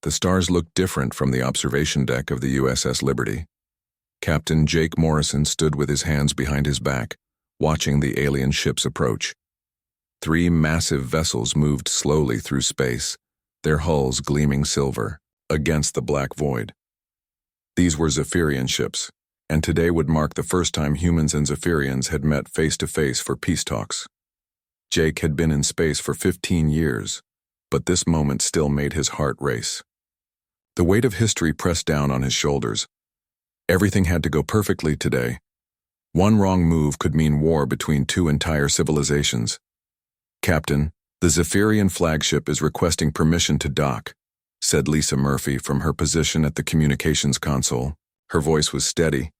The stars looked different from the observation deck of the USS Liberty. Captain Jake Morrison stood with his hands behind his back, watching the alien ships approach. 3 massive vessels moved slowly through space, their hulls gleaming silver against the black void. These were Zephyrian ships, and today would mark the first time humans and Zephyrians had met face-to-face for peace talks. Jake had been in space for 15 years, but this moment still made his heart race. The weight of history pressed down on his shoulders. Everything had to go perfectly today. One wrong move could mean war between 2 entire civilizations. "Captain, the Zephyrian flagship is requesting permission to dock," said Lisa Murphy from her position at the communications console. Her voice was steady,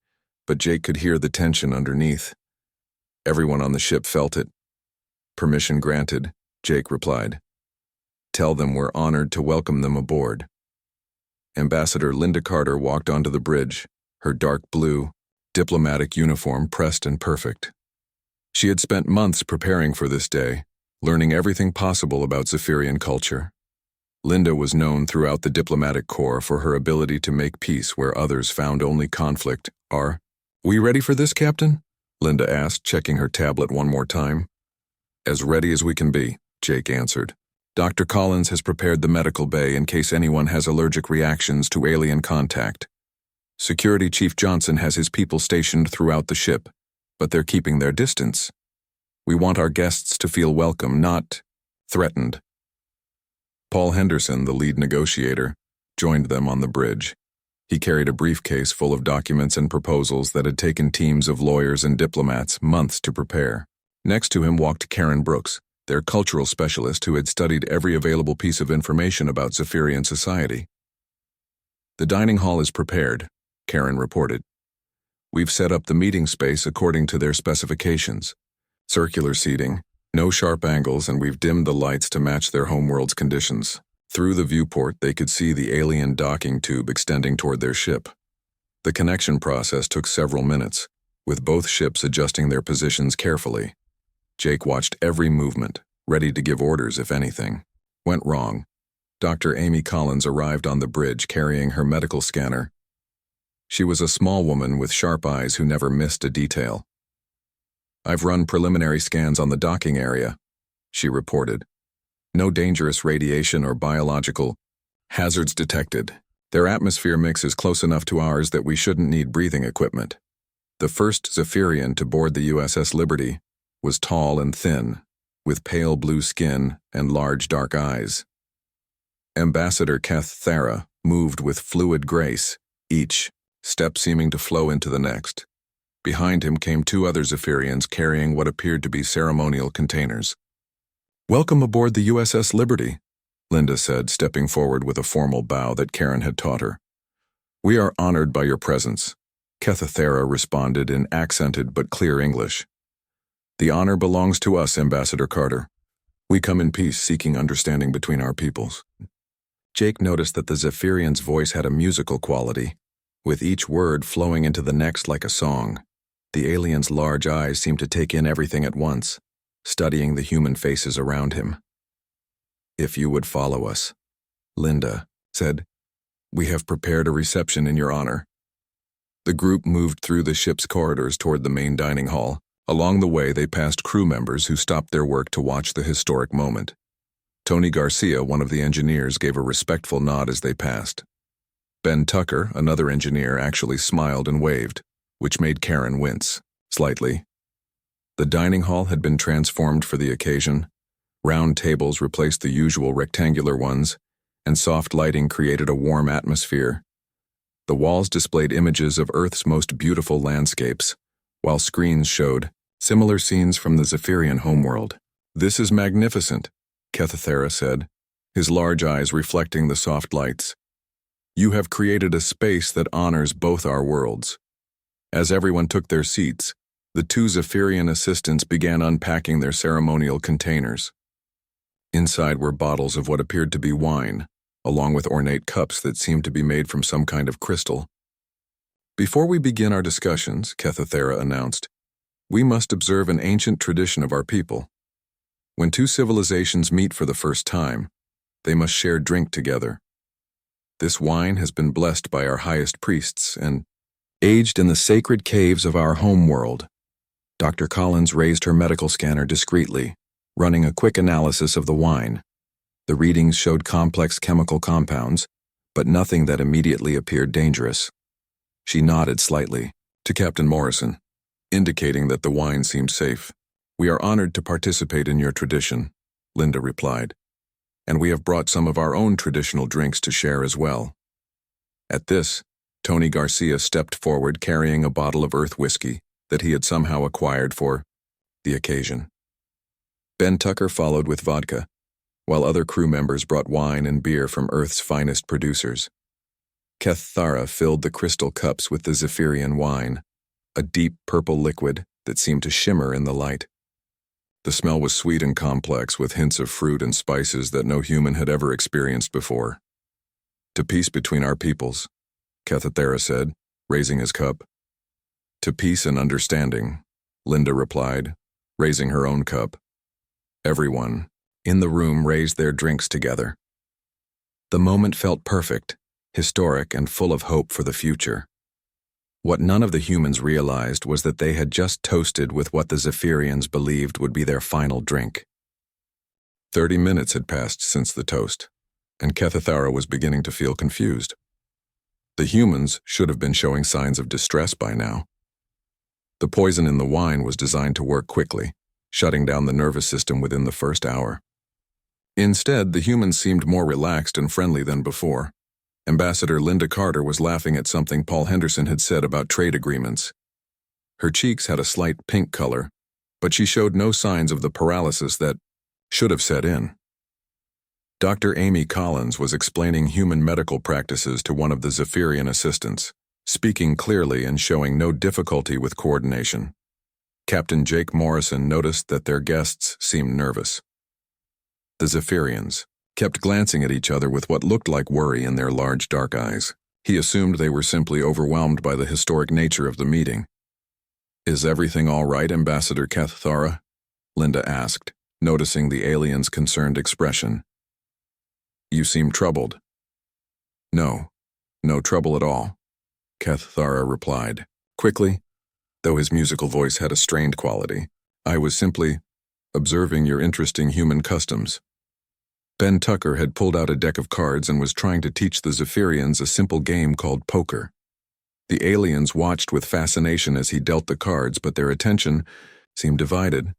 but Jake could hear the tension underneath. Everyone on the ship felt it. "Permission granted," Jake replied. "Tell them we're honored to welcome them aboard." Ambassador Linda Carter walked onto the bridge, her dark blue, diplomatic uniform pressed and perfect. She had spent months preparing for this day, learning everything possible about Zephyrian culture. Linda was known throughout the diplomatic corps for her ability to make peace where others found only conflict. "Are we ready for this, Captain?" Linda asked, checking her tablet one more time. "As ready as we can be," Jake answered. "Dr. Collins has prepared the medical bay in case anyone has allergic reactions to alien contact. Security Chief Johnson has his people stationed throughout the ship, but they're keeping their distance. We want our guests to feel welcome, not threatened." Paul Henderson, the lead negotiator, joined them on the bridge. He carried a briefcase full of documents and proposals that had taken teams of lawyers and diplomats months to prepare. Next to him walked Karen Brooks, their cultural specialist who had studied every available piece of information about Zephyrian society. "The dining hall is prepared," Karen reported. "We've set up the meeting space according to their specifications. Circular seating, no sharp angles, and we've dimmed the lights to match their homeworld's conditions." Through the viewport, they could see the alien docking tube extending toward their ship. The connection process took several minutes, with both ships adjusting their positions carefully. Jake watched every movement, ready to give orders if anything went wrong. Dr. Amy Collins arrived on the bridge carrying her medical scanner. She was a small woman with sharp eyes who never missed a detail. "I've run preliminary scans on the docking area," she reported. "No dangerous radiation or biological hazards detected. Their atmosphere mix is close enough to ours that we shouldn't need breathing equipment." The first Zephyrian to board the USS Liberty was tall and thin, with pale blue skin and large dark eyes. Ambassador Keth Thera moved with fluid grace, each step seeming to flow into the next. Behind him came 2 other Zephyrians carrying what appeared to be ceremonial containers. "Welcome aboard the USS Liberty," Linda said, stepping forward with a formal bow that Karen had taught her. "We are honored by your presence," Kethethera responded in accented but clear English. "The honor belongs to us, Ambassador Carter. We come in peace, seeking understanding between our peoples." Jake noticed that the Zephyrian's voice had a musical quality, with each word flowing into the next like a song. The alien's large eyes seemed to take in everything at once, studying the human faces around him. "If you would follow us," Linda said, "we have prepared a reception in your honor." The group moved through the ship's corridors toward the main dining hall. Along the way, they passed crew members who stopped their work to watch the historic moment. Tony Garcia, one of the engineers, gave a respectful nod as they passed. Ben Tucker, another engineer, actually smiled and waved, which made Karen wince slightly. The dining hall had been transformed for the occasion. Round tables replaced the usual rectangular ones, and soft lighting created a warm atmosphere. The walls displayed images of Earth's most beautiful landscapes, while screens showed similar scenes from the Zephyrian homeworld. "This is magnificent," Kethethera said, his large eyes reflecting the soft lights. "You have created a space that honors both our worlds." As everyone took their seats, the 2 Zephyrian assistants began unpacking their ceremonial containers. Inside were bottles of what appeared to be wine, along with ornate cups that seemed to be made from some kind of crystal. "Before we begin our discussions," Kethethera announced, "we must observe an ancient tradition of our people. When 2 civilizations meet for the first time, they must share drink together. This wine has been blessed by our highest priests and aged in the sacred caves of our home world. Dr. Collins raised her medical scanner discreetly, running a quick analysis of the wine. The readings showed complex chemical compounds, but nothing that immediately appeared dangerous. She nodded slightly to Captain Morrison, indicating that the wine seemed safe. "We are honored to participate in your tradition," Linda replied, "and we have brought some of our own traditional drinks to share as well." At this, Tony Garcia stepped forward carrying a bottle of Earth whiskey that he had somehow acquired for the occasion. Ben Tucker followed with vodka, while other crew members brought wine and beer from Earth's finest producers. Keth Thara filled the crystal cups with the Zephyrian wine, a deep purple liquid that seemed to shimmer in the light. The smell was sweet and complex with hints of fruit and spices that no human had ever experienced before. "To peace between our peoples," Keth Thara said, raising his cup. "To peace and understanding," Linda replied, raising her own cup. Everyone in the room raised their drinks together. The moment felt perfect, historic, and full of hope for the future. What none of the humans realized was that they had just toasted with what the Zephyrians believed would be their final drink. 30 minutes had passed since the toast, and Kethethara was beginning to feel confused. The humans should have been showing signs of distress by now. The poison in the wine was designed to work quickly, shutting down the nervous system within the first hour. Instead, the humans seemed more relaxed and friendly than before. Ambassador Linda Carter was laughing at something Paul Henderson had said about trade agreements. Her cheeks had a slight pink color, but she showed no signs of the paralysis that should have set in. Dr. Amy Collins was explaining human medical practices to one of the Zephyrian assistants, speaking clearly and showing no difficulty with coordination. Captain Jake Morrison noticed that their guests seemed nervous. The Zephyrians kept glancing at each other with what looked like worry in their large dark eyes. He assumed they were simply overwhelmed by the historic nature of the meeting. "Is everything all right, Ambassador Keth Thara?" Linda asked, noticing the alien's concerned expression. "You seem troubled." No trouble at all," Keth Thara replied, quickly, though his musical voice had a strained quality. "I was simply observing your interesting human customs." Ben Tucker had pulled out a deck of cards and was trying to teach the Zephyrians a simple game called poker. The aliens watched with fascination as he dealt the cards, but their attention seemed divided.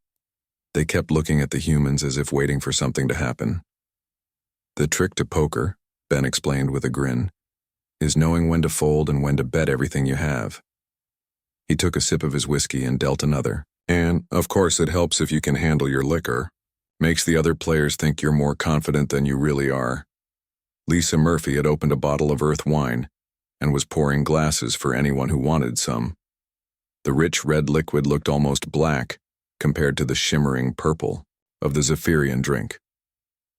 They kept looking at the humans as if waiting for something to happen. "The trick to poker," Ben explained with a grin, "is knowing when to fold and when to bet everything you have." He took a sip of his whiskey and dealt another. "And, of course, it helps if you can handle your liquor. Makes the other players think you're more confident than you really are." Lisa Murphy had opened a bottle of Earth wine and was pouring glasses for anyone who wanted some. The rich red liquid looked almost black compared to the shimmering purple of the Zephyrian drink.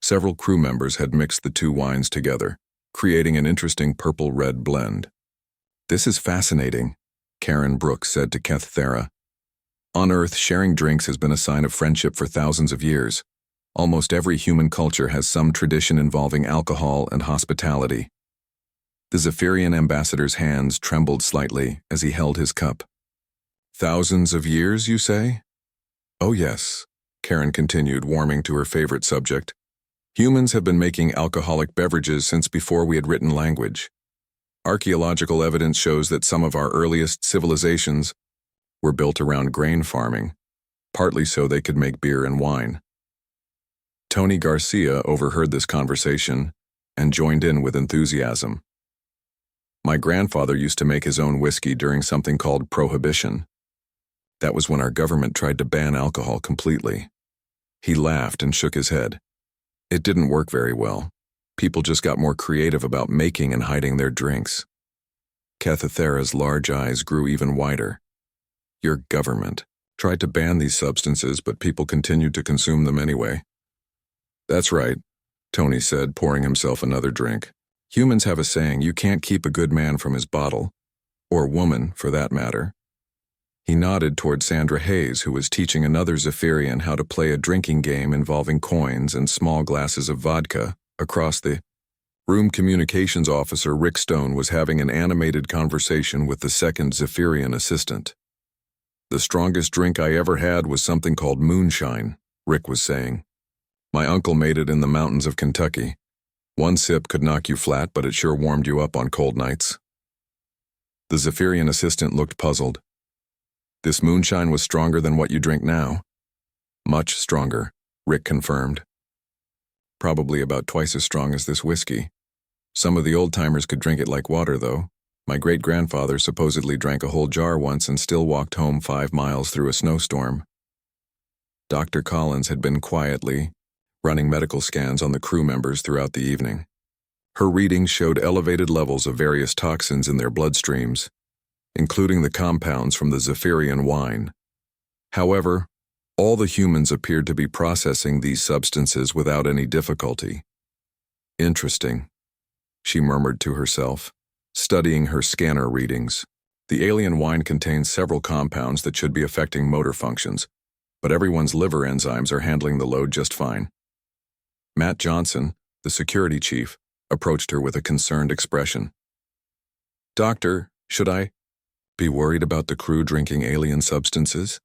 Several crew members had mixed the two wines together, creating an interesting purple-red blend. "This is fascinating," Karen Brooks said to Keth Thara. "On Earth, sharing drinks has been a sign of friendship for thousands of years. Almost every human culture has some tradition involving alcohol and hospitality." The Zephyrian ambassador's hands trembled slightly as he held his cup. "Thousands of years, you say?" "Oh yes," Karen continued, warming to her favorite subject. "Humans have been making alcoholic beverages since before we had written language. Archaeological evidence shows that some of our earliest civilizations were built around grain farming, partly so they could make beer and wine." Tony Garcia overheard this conversation and joined in with enthusiasm. "My grandfather used to make his own whiskey during something called Prohibition. That was when our government tried to ban alcohol completely." He laughed and shook his head. "It didn't work very well. People just got more creative about making and hiding their drinks." Kethethera's large eyes grew even wider. "Your government tried to ban these substances, but people continued to consume them anyway." "That's right," Tony said, pouring himself another drink. "Humans have a saying, you can't keep a good man from his bottle, or woman, for that matter." He nodded toward Sandra Hayes, who was teaching another Zephyrian how to play a drinking game involving coins and small glasses of vodka across the Room communications officer Rick Stone was having an animated conversation with the second Zephyrian assistant. "The strongest drink I ever had was something called moonshine," Rick was saying. "My uncle made it in the mountains of Kentucky. One sip could knock you flat, but it sure warmed you up on cold nights." The Zephyrian assistant looked puzzled. "This moonshine was stronger than what you drink now?" "Much stronger," Rick confirmed. "Probably about twice as strong as this whiskey. Some of the old-timers could drink it like water, though. My great-grandfather supposedly drank a whole jar once and still walked home 5 miles through a snowstorm." Dr. Collins had been quietly running medical scans on the crew members throughout the evening. Her readings showed elevated levels of various toxins in their bloodstreams, including the compounds from the Zephyrian wine. However, all the humans appeared to be processing these substances without any difficulty. "Interesting," she murmured to herself, studying her scanner readings. The alien wine contains several compounds that should be affecting motor functions, but everyone's liver enzymes are handling the load just fine. Matt Johnson, the security chief, approached her with a concerned expression. "Doctor, should I be worried about the crew drinking alien substances?"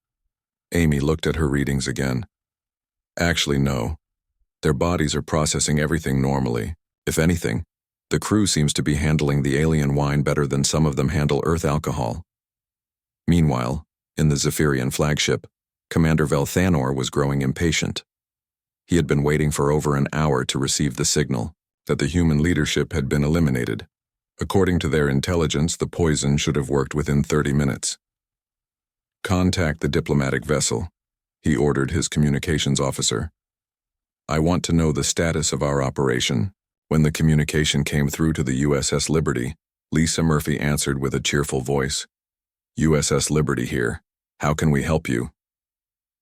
Amy looked at her readings again. "Actually, no. Their bodies are processing everything normally. If anything, the crew seems to be handling the alien wine better than some of them handle Earth alcohol." Meanwhile, in the Zephyrian flagship, Commander Velthanor was growing impatient. He had been waiting for over an hour to receive the signal that the human leadership had been eliminated. According to their intelligence, the poison should have worked within 30 minutes. "Contact the diplomatic vessel," he ordered his communications officer. "I want to know the status of our operation." When the communication came through to the USS Liberty, Lisa Murphy answered with a cheerful voice. "USS Liberty here. How can we help you?"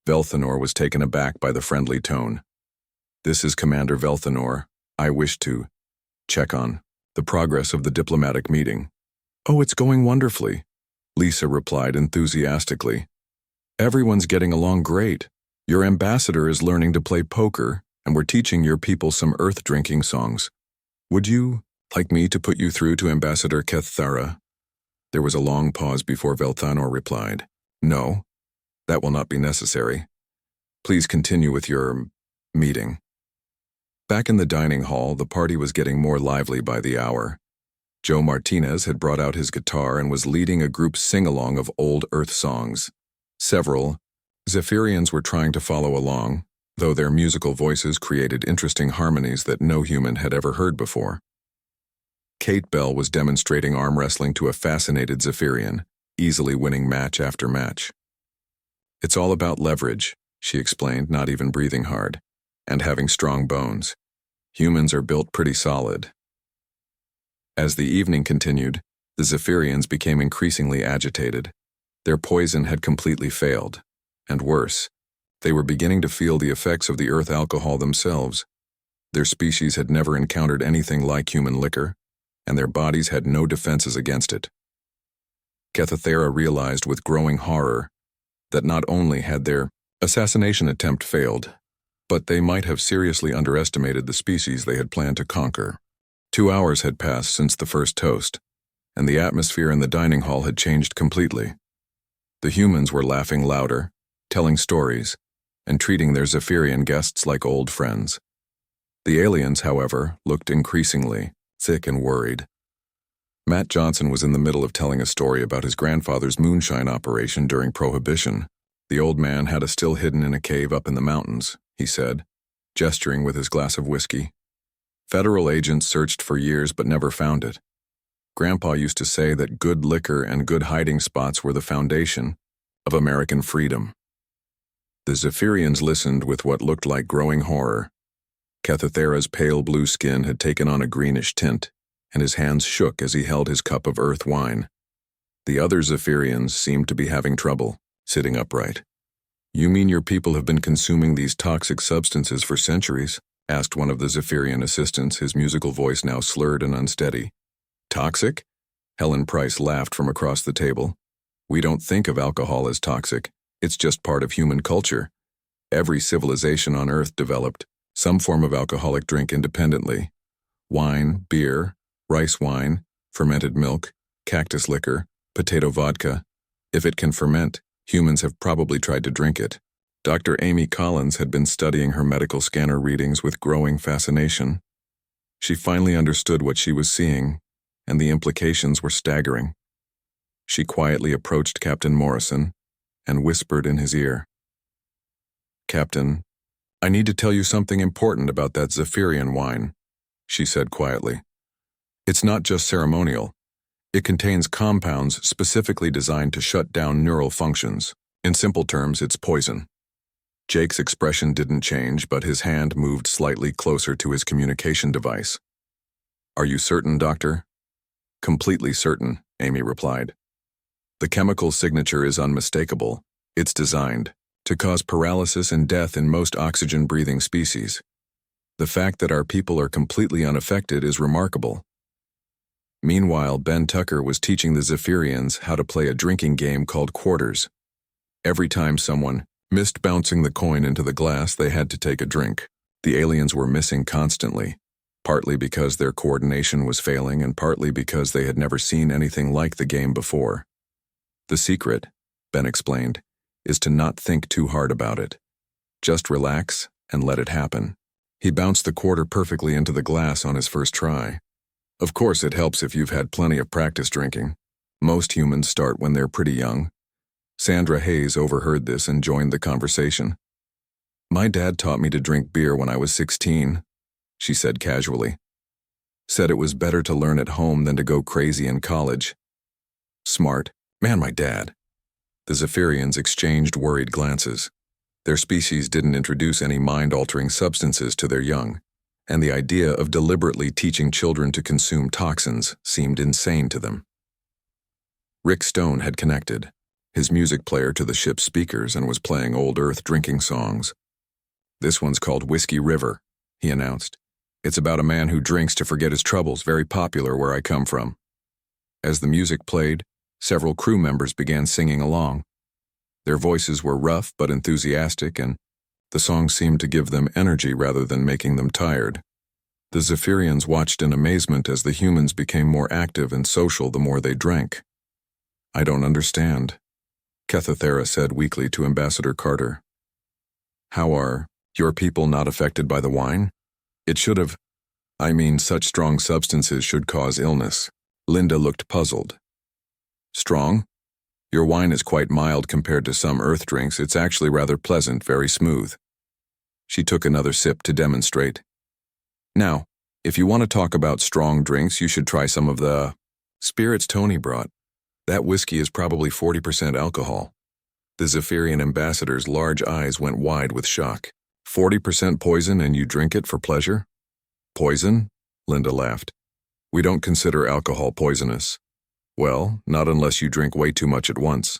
Velthanor was taken aback by the friendly tone. "This is Commander Velthanor. I wish to check on the progress of the diplomatic meeting." "Oh, it's going wonderfully," Lisa replied enthusiastically. "Everyone's getting along great. Your ambassador is learning to play poker, and we're teaching your people some earth-drinking songs. Would you like me to put you through to Ambassador Keththara?" There was a long pause before Velthanor replied. "No, that will not be necessary. Please continue with your meeting." Back in the dining hall, the party was getting more lively by the hour. Joe Martinez had brought out his guitar and was leading a group sing-along of old Earth songs. Several Zephyrians were trying to follow along, though their musical voices created interesting harmonies that no human had ever heard before. Kate Bell was demonstrating arm wrestling to a fascinated Zephyrian, easily winning match after match. "It's all about leverage," she explained, not even breathing hard, "and having strong bones. Humans are built pretty solid." As the evening continued, the Zephyrians became increasingly agitated. Their poison had completely failed, and worse, they were beginning to feel the effects of the Earth alcohol themselves. Their species had never encountered anything like human liquor, and their bodies had no defenses against it. Keththara realized with growing horror that not only had their assassination attempt failed, but they might have seriously underestimated the species they had planned to conquer. 2 hours had passed since the first toast, and the atmosphere in the dining hall had changed completely. The humans were laughing louder, telling stories, and treating their Zephyrian guests like old friends. The aliens, however, looked increasingly sick and worried. Matt Johnson was in the middle of telling a story about his grandfather's moonshine operation during Prohibition. The old man had a still hidden in a cave up in the mountains, he said, gesturing with his glass of whiskey. Federal agents searched for years but never found it. Grandpa used to say that good liquor and good hiding spots were the foundation of American freedom. The Zephyrians listened with what looked like growing horror. Keththara's pale blue skin had taken on a greenish tint, and his hands shook as he held his cup of earth wine. The other Zephyrians seemed to be having trouble sitting upright. "You mean your people have been consuming these toxic substances for centuries?" asked one of the Zephyrian assistants, his musical voice now slurred and unsteady. "Toxic?" Helen Price laughed from across the table. "We don't think of alcohol as toxic. It's just part of human culture. Every civilization on Earth developed some form of alcoholic drink independently. wine, beer, rice wine, fermented milk, cactus liquor, potato vodka. If it can ferment, humans have probably tried to drink it. Dr. Amy Collins had been studying her medical scanner readings with growing fascination. She finally understood what she was seeing, and the implications were staggering. She quietly approached Captain Morrison and whispered in his ear. "Captain, I need to tell you something important about that Zephyrian wine," she said quietly. "It's not just ceremonial. It contains compounds specifically designed to shut down neural functions. In simple terms, it's poison." Jake's expression didn't change, but his hand moved slightly closer to his communication device. "Are you certain, Doctor?" "Completely certain," Amy replied. "The chemical signature is unmistakable. It's designed to cause paralysis and death in most oxygen-breathing species. The fact that our people are completely unaffected is remarkable." Meanwhile, Ben Tucker was teaching the Zephyrians how to play a drinking game called quarters. Every time someone missed bouncing the coin into the glass, they had to take a drink. The aliens were missing constantly, partly because their coordination was failing and partly because they had never seen anything like the game before. "The secret," Ben explained, "is to not think too hard about it. Just relax and let it happen." He bounced the quarter perfectly into the glass on his first try. Of course, it helps if you've had plenty of practice drinking. Most humans start when they're pretty young. Sandra Hayes overheard this and joined the conversation. "My dad taught me to drink beer when I was 16, she said casually. "Said it was better to learn at home than to go crazy in college." "Smart. Man, my dad." The Zephyrians exchanged worried glances. Their species didn't introduce any mind-altering substances to their young, and the idea of deliberately teaching children to consume toxins seemed insane to them. Rick Stone had connected his music player to the ship's speakers and was playing old Earth drinking songs. "This one's called Whiskey River," he announced. "It's about a man who drinks to forget his troubles, very popular where I come from." As the music played, several crew members began singing along. Their voices were rough but enthusiastic, and the song seemed to give them energy rather than making them tired. The Zephyrians watched in amazement as the humans became more active and social the more they drank. "I don't understand," Kethathera said weakly to Ambassador Carter. "How are your people not affected by the wine? It should have. I mean, such strong substances should cause illness." Linda looked puzzled. "Strong? Your wine is quite mild compared to some Earth drinks. It's actually rather pleasant, very smooth." She took another sip to demonstrate. "Now, if you want to talk about strong drinks, you should try some of the spirits Tony brought. That whiskey is probably 40% alcohol." The Zephyrian ambassador's large eyes went wide with shock. 40% poison and you drink it for pleasure?" "Poison?" Linda laughed. "We don't consider alcohol poisonous." "Well, not unless you drink way too much at once.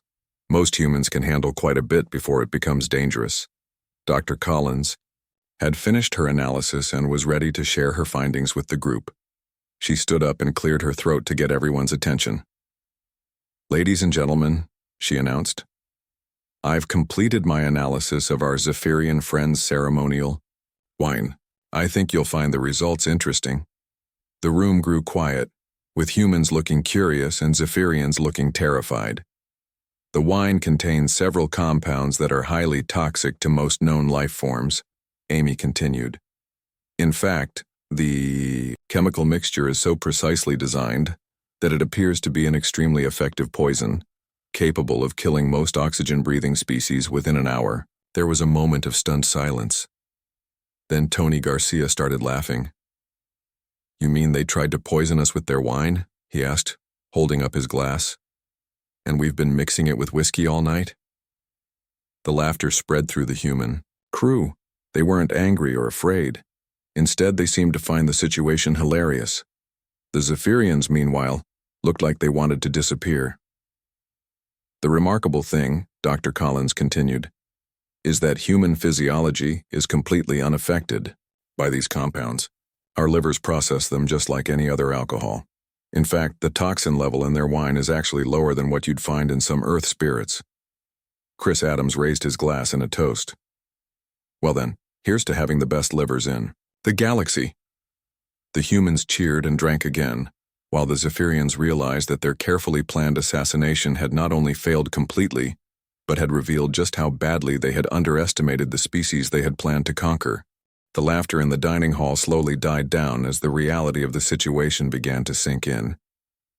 Most humans can handle quite a bit before it becomes dangerous." Dr. Collins had finished her analysis and was ready to share her findings with the group. She stood up and cleared her throat to get everyone's attention. "Ladies and gentlemen," she announced, "I've completed my analysis of our Zephyrian friend's ceremonial wine. I think you'll find the results interesting." The room grew quiet, with humans looking curious and Zephyrians looking terrified. "The wine contains several compounds that are highly toxic to most known life forms," Amy continued. "In fact, the chemical mixture is so precisely designed that it appears to be an extremely effective poison, capable of killing most oxygen-breathing species within an hour." There was a moment of stunned silence. Then Tony Garcia started laughing. "You mean they tried to poison us with their wine?" he asked, holding up his glass. "And we've been mixing it with whiskey all night?" The laughter spread through the human crew. They weren't angry or afraid. Instead, they seemed to find the situation hilarious. The Zephyrians, meanwhile, looked like they wanted to disappear. "The remarkable thing," Dr. Collins continued, "is that human physiology is completely unaffected by these compounds. Our livers process them just like any other alcohol. In fact, the toxin level in their wine is actually lower than what you'd find in some Earth spirits." Chris Adams raised his glass in a toast. "Well then, here's to having the best livers in the galaxy." The humans cheered and drank again, while the Zephyrians realized that their carefully planned assassination had not only failed completely, but had revealed just how badly they had underestimated the species they had planned to conquer. The laughter in the dining hall slowly died down as the reality of the situation began to sink in.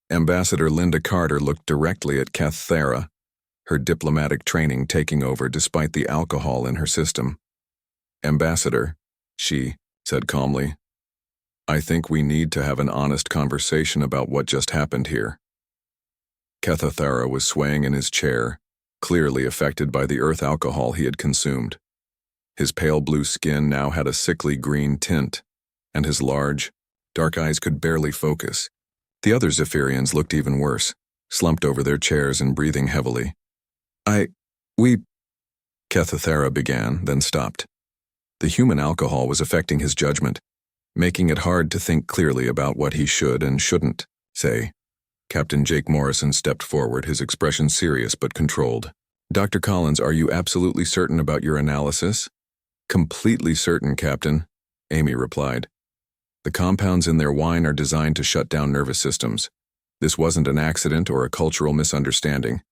Ambassador Linda Carter looked directly at Kathera, her diplomatic training taking over despite the alcohol in her system. "Ambassador," she said calmly, "I think we need to have an honest conversation about what just happened here." Kathera was swaying in his chair, clearly affected by the earth alcohol he had consumed. His pale blue skin now had a sickly green tint, and his large, dark eyes could barely focus. The other Zephyrians looked even worse, slumped over their chairs and breathing heavily. We... Kathera began, then stopped. The human alcohol was affecting his judgment, making it hard to think clearly about what he should and shouldn't say. Captain Jake Morrison stepped forward, his expression serious but controlled. "Dr. Collins, are you absolutely certain about your analysis?" "Completely certain, Captain," Amy replied. "The compounds in their wine are designed to shut down nervous systems. This wasn't an accident or a cultural misunderstanding.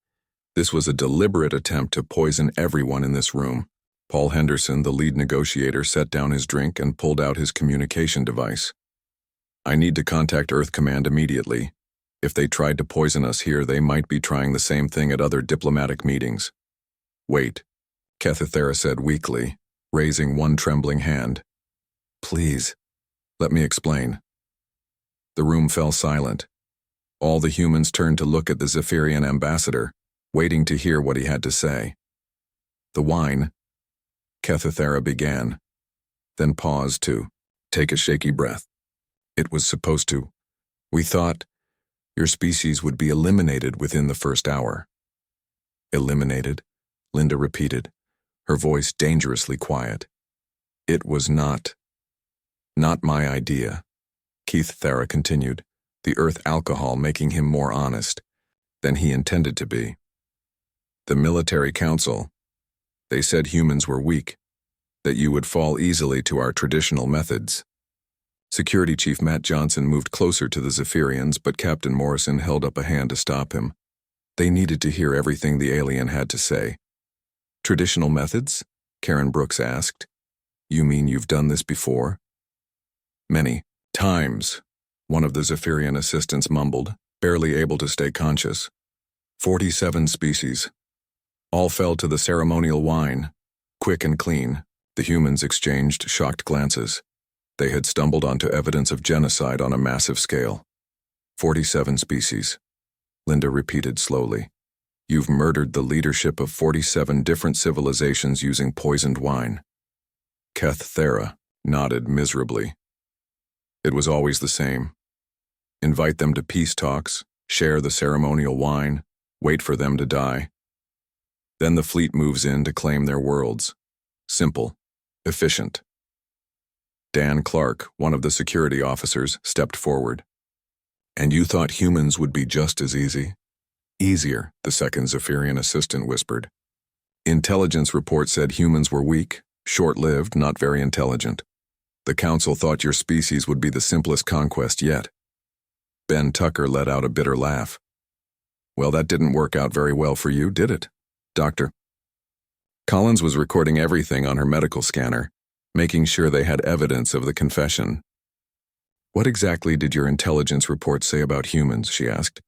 This was a deliberate attempt to poison everyone in this room." Paul Henderson, the lead negotiator, set down his drink and pulled out his communication device. "I need to contact Earth Command immediately. If they tried to poison us here, they might be trying the same thing at other diplomatic meetings." "Wait," Kathera said weakly, raising one trembling hand. "Please, let me explain." The room fell silent. All the humans turned to look at the Zephyrian ambassador, waiting to hear what he had to say. "The wine," Kathera began, then paused to take a shaky breath. "It was supposed to. We thought your species would be eliminated within the first hour." "Eliminated?" Linda repeated, her voice dangerously quiet. "It was not my idea," Kathera continued, the earth alcohol making him more honest than he intended to be. "The military council, they said humans were weak, that you would fall easily to our traditional methods." Security Chief Matt Johnson moved closer to the Zephyrians, but Captain Morrison held up a hand to stop him. They needed to hear everything the alien had to say. "Traditional methods?" Karen Brooks asked. "You mean you've done this before?" "Many times," one of the Zephyrian assistants mumbled, barely able to stay conscious. 47 species. All fell to the ceremonial wine. Quick and clean, the humans exchanged shocked glances. They had stumbled onto evidence of genocide on a massive scale. 47 species, Linda repeated slowly. "You've murdered the leadership of 47 different civilizations using poisoned wine." Kathera nodded miserably. "It was always the same. Invite them to peace talks, share the ceremonial wine, wait for them to die. Then the fleet moves in to claim their worlds. Simple, efficient." Dan Clark, one of the security officers, stepped forward. "And you thought humans would be just as easy?" "Easier," the second Zephyrian assistant whispered. "Intelligence report said humans were weak, short-lived, not very intelligent. The council thought your species would be the simplest conquest yet." Ben Tucker let out a bitter laugh. "Well, that didn't work out very well for you, did it, Doctor?" Collins was recording everything on her medical scanner, making sure they had evidence of the confession. "What exactly did your intelligence report say about humans?" she asked.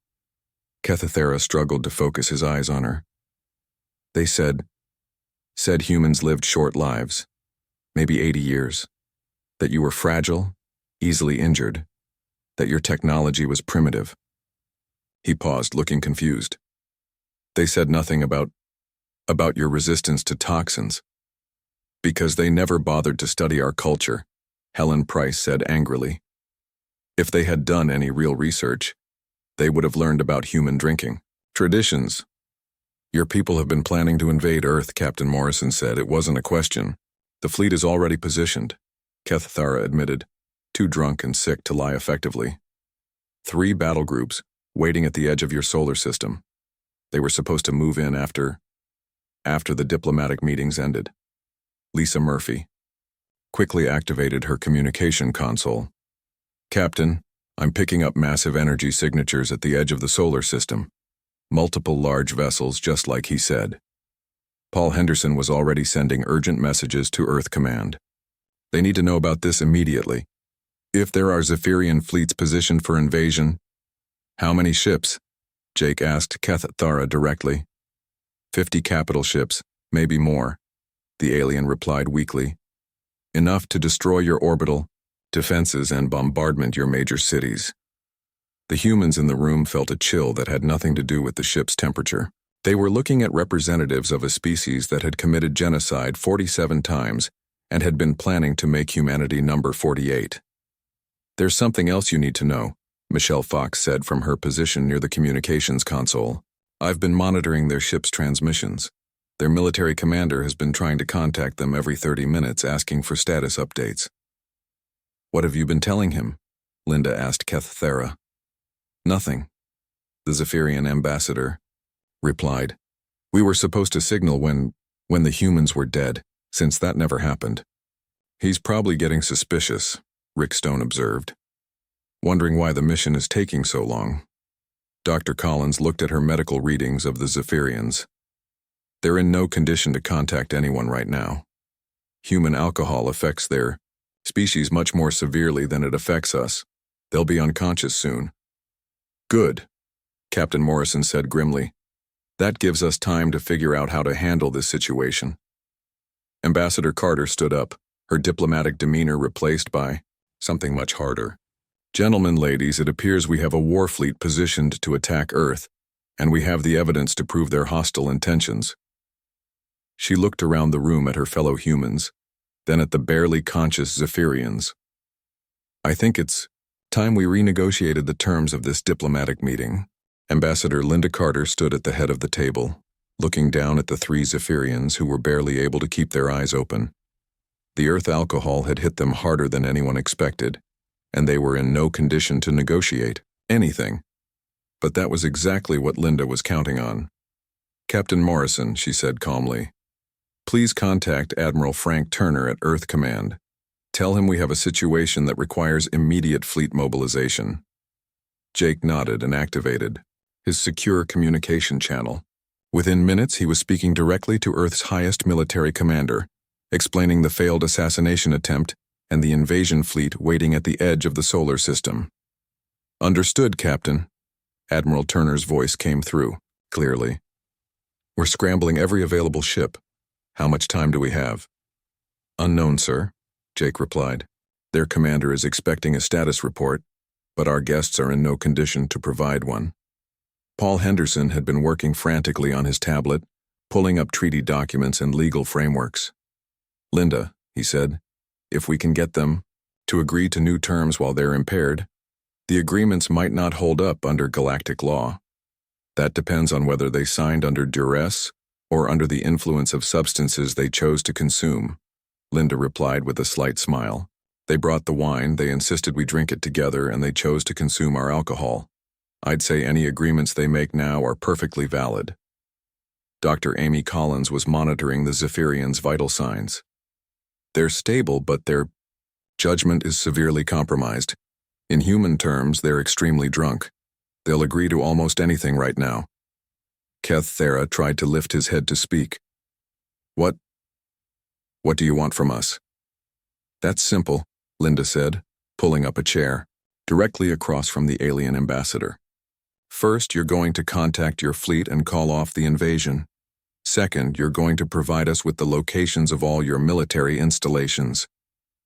Kathera struggled to focus his eyes on her. "They said humans lived short lives, maybe 80 years, that you were fragile, easily injured, that your technology was primitive." He paused, looking confused. "They said nothing about your resistance to toxins." "Because they never bothered to study our culture," Helen Price said angrily. "If they had done any real research, they would have learned about human drinking. Traditions." "Your people have been planning to invade Earth," Captain Morrison said. "It wasn't a question. The fleet is already positioned," Kathera admitted, too drunk and sick to lie effectively. 3 battle groups, waiting at the edge of your solar system. They were supposed to move in after the diplomatic meetings ended. Lisa Murphy quickly activated her communication console. Captain, I'm picking up massive energy signatures at the edge of the solar system. Multiple large vessels, just like he said. Paul Henderson was already sending urgent messages to Earth Command. They need to know about this immediately. If there are Zephyrian fleets positioned for invasion, how many ships? Jake asked Keth Thara directly. 50 capital ships, maybe more, the alien replied weakly. Enough to destroy your orbital defenses and bombardment your major cities. The humans in the room felt a chill that had nothing to do with the ship's temperature. They were looking at representatives of a species that had committed genocide 47 times and had been planning to make humanity number 48. There's something else you need to know, Michelle Fox said from her position near the communications console. I've been monitoring their ship's transmissions. Their military commander has been trying to contact them every 30 minutes asking for status updates. What have you been telling him? Linda asked Keth Thara. Nothing, the Zephyrian ambassador replied. We were supposed to signal when the humans were dead, since that never happened. He's probably getting suspicious, Rick Stone observed. Wondering why the mission is taking so long. Dr. Collins looked at her medical readings of the Zephyrians. They're in no condition to contact anyone right now. Human alcohol affects their species much more severely than it affects us. They'll be unconscious soon. Good, Captain Morrison said grimly. That gives us time to figure out how to handle this situation. Ambassador Carter stood up, her diplomatic demeanor replaced by something much harder. Gentlemen, ladies, it appears we have a war fleet positioned to attack Earth, and we have the evidence to prove their hostile intentions. She looked around the room at her fellow humans, then at the barely conscious Zephyrians. I think it's time we renegotiated the terms of this diplomatic meeting. Ambassador Linda Carter stood at the head of the table, looking down at the three Zephyrians who were barely able to keep their eyes open. The Earth alcohol had hit them harder than anyone expected, and they were in no condition to negotiate anything. But that was exactly what Linda was counting on. Captain Morrison, she said calmly, please contact Admiral Frank Turner at Earth Command. Tell him we have a situation that requires immediate fleet mobilization. Jake nodded and activated his secure communication channel. Within minutes, he was speaking directly to Earth's highest military commander, explaining the failed assassination attempt and the invasion fleet waiting at the edge of the solar system. Understood, Captain. Admiral Turner's voice came through, clearly. We're scrambling every available ship. How much time do we have? Unknown, sir, Jake replied. Their commander is expecting a status report, but our guests are in no condition to provide one. Paul Henderson had been working frantically on his tablet, pulling up treaty documents and legal frameworks. Linda, he said, if we can get them to agree to new terms while they're impaired, the agreements might not hold up under galactic law. That depends on whether they signed under duress or under the influence of substances they chose to consume, Linda replied with a slight smile. They brought the wine, they insisted we drink it together, and they chose to consume our alcohol. I'd say any agreements they make now are perfectly valid. Dr. Amy Collins was monitoring the Zephyrians' vital signs. They're stable, but their judgment is severely compromised. In human terms, they're extremely drunk. They'll agree to almost anything right now. Keth Thara tried to lift his head to speak. What do you want from us? That's simple, Linda said, pulling up a chair, directly across from the alien ambassador. First, you're going to contact your fleet and call off the invasion. Second, you're going to provide us with the locations of all your military installations.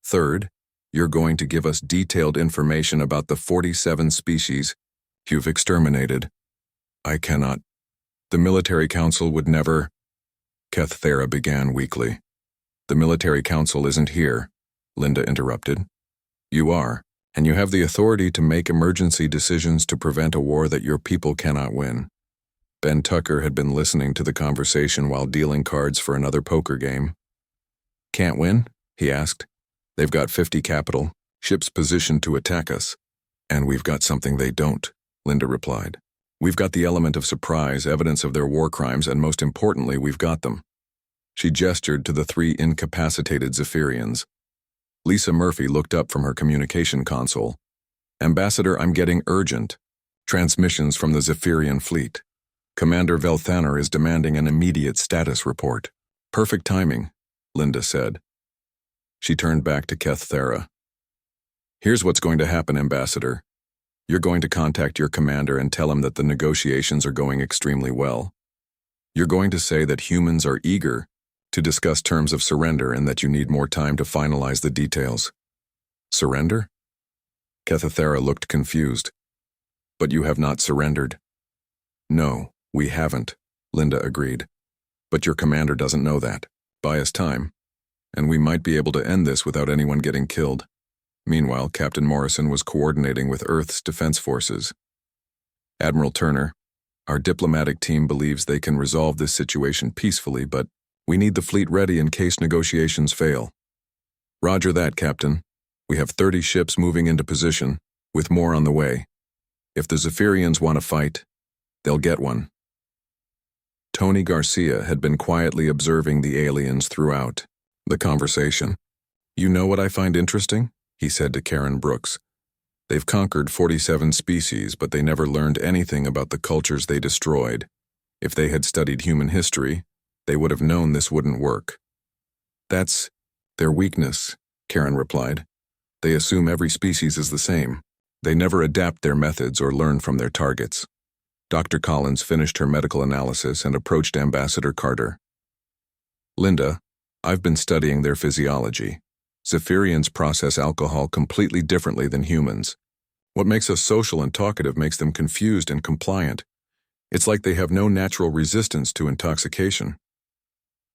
Third, you're going to give us detailed information about the 47 species you've exterminated. I cannot. The military council would never. Keth Thara began weakly. The military council isn't here, Linda interrupted. You are, and you have the authority to make emergency decisions to prevent a war that your people cannot win. Ben Tucker had been listening to the conversation while dealing cards for another poker game. Can't win? He asked. They've got 50 capital, ships positioned to attack us. And we've got something they don't, Linda replied. We've got the element of surprise, evidence of their war crimes, and most importantly, we've got them. She gestured to the three incapacitated Zephyrians. Lisa Murphy looked up from her communication console. Ambassador, I'm getting urgent transmissions from the Zephyrian fleet. Commander Velthanor is demanding an immediate status report. Perfect timing, Linda said. She turned back to Keththera. Here's what's going to happen, Ambassador. You're going to contact your commander and tell him that the negotiations are going extremely well. You're going to say that humans are eager to discuss terms of surrender and that you need more time to finalize the details. Surrender? Keththera looked confused. But you have not surrendered. No, we haven't, Linda agreed. But your commander doesn't know that. Buy us time, and we might be able to end this without anyone getting killed. Meanwhile, Captain Morrison was coordinating with Earth's defense forces. Admiral Turner, our diplomatic team believes they can resolve this situation peacefully, but we need the fleet ready in case negotiations fail. Roger that, Captain. We have 30 ships moving into position, with more on the way. If the Zephyrians want to fight, they'll get one. Tony Garcia had been quietly observing the aliens throughout the conversation. You know what I find interesting? He said to Karen Brooks. They've conquered 47 species, but they never learned anything about the cultures they destroyed. If they had studied human history, they would have known this wouldn't work. That's their weakness, Karen replied. They assume every species is the same. They never adapt their methods or learn from their targets. Dr. Collins finished her medical analysis and approached Ambassador Carter. Linda, I've been studying their physiology. Zephyrians process alcohol completely differently than humans. What makes us social and talkative makes them confused and compliant. It's like they have no natural resistance to intoxication.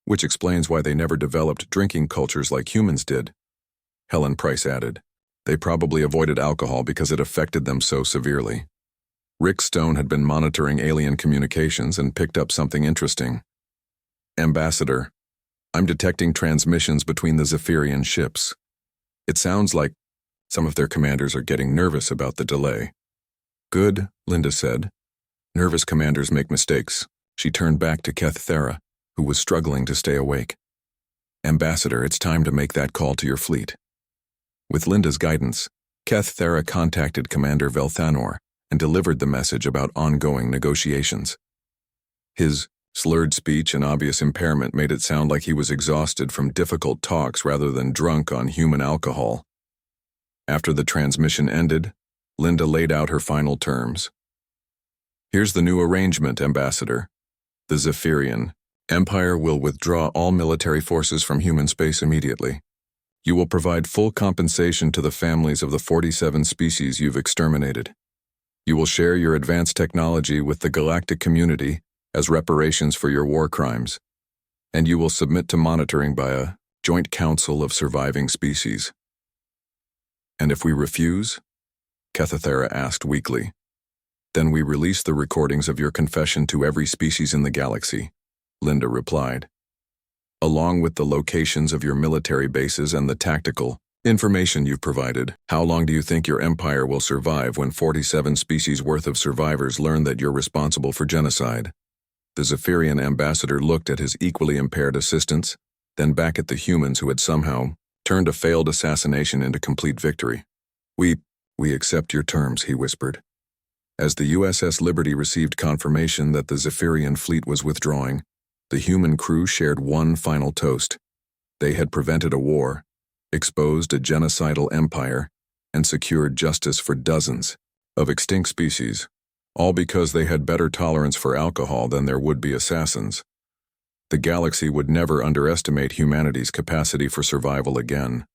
Which explains why they never developed drinking cultures like humans did. Helen Price added. They probably avoided alcohol because it affected them so severely. Rick Stone had been monitoring alien communications and picked up something interesting. Ambassador, I'm detecting transmissions between the Zephyrian ships. It sounds like some of their commanders are getting nervous about the delay. Good, Linda said. Nervous commanders make mistakes. She turned back to Keththera, who was struggling to stay awake. Ambassador, it's time to make that call to your fleet. With Linda's guidance, Keththera contacted Commander Velthanor and delivered the message about ongoing negotiations. His slurred speech and obvious impairment made it sound like he was exhausted from difficult talks rather than drunk on human alcohol. After the transmission ended, Linda laid out her final terms. Here's the new arrangement, Ambassador. The Zephyrian Empire will withdraw all military forces from human space immediately. You will provide full compensation to the families of the 47 species you've exterminated. You will share your advanced technology with the galactic community as reparations for your war crimes, and you will submit to monitoring by a joint council of surviving species. And if we refuse? Keththera asked weakly. Then we release the recordings of your confession to every species in the galaxy, Linda replied. Along with the locations of your military bases and the tactical information you've provided. How long do you think your empire will survive when 47 species worth of survivors learn that you're responsible for genocide? The Zephyrian ambassador looked at his equally impaired assistants, then back at the humans who had somehow turned a failed assassination into complete victory. We accept your terms, he whispered. As the USS Liberty received confirmation that the Zephyrian fleet was withdrawing, the human crew shared one final toast. They had prevented a war, exposed a genocidal empire, and secured justice for dozens of extinct species, all because they had better tolerance for alcohol than their would-be assassins. The galaxy would never underestimate humanity's capacity for survival again.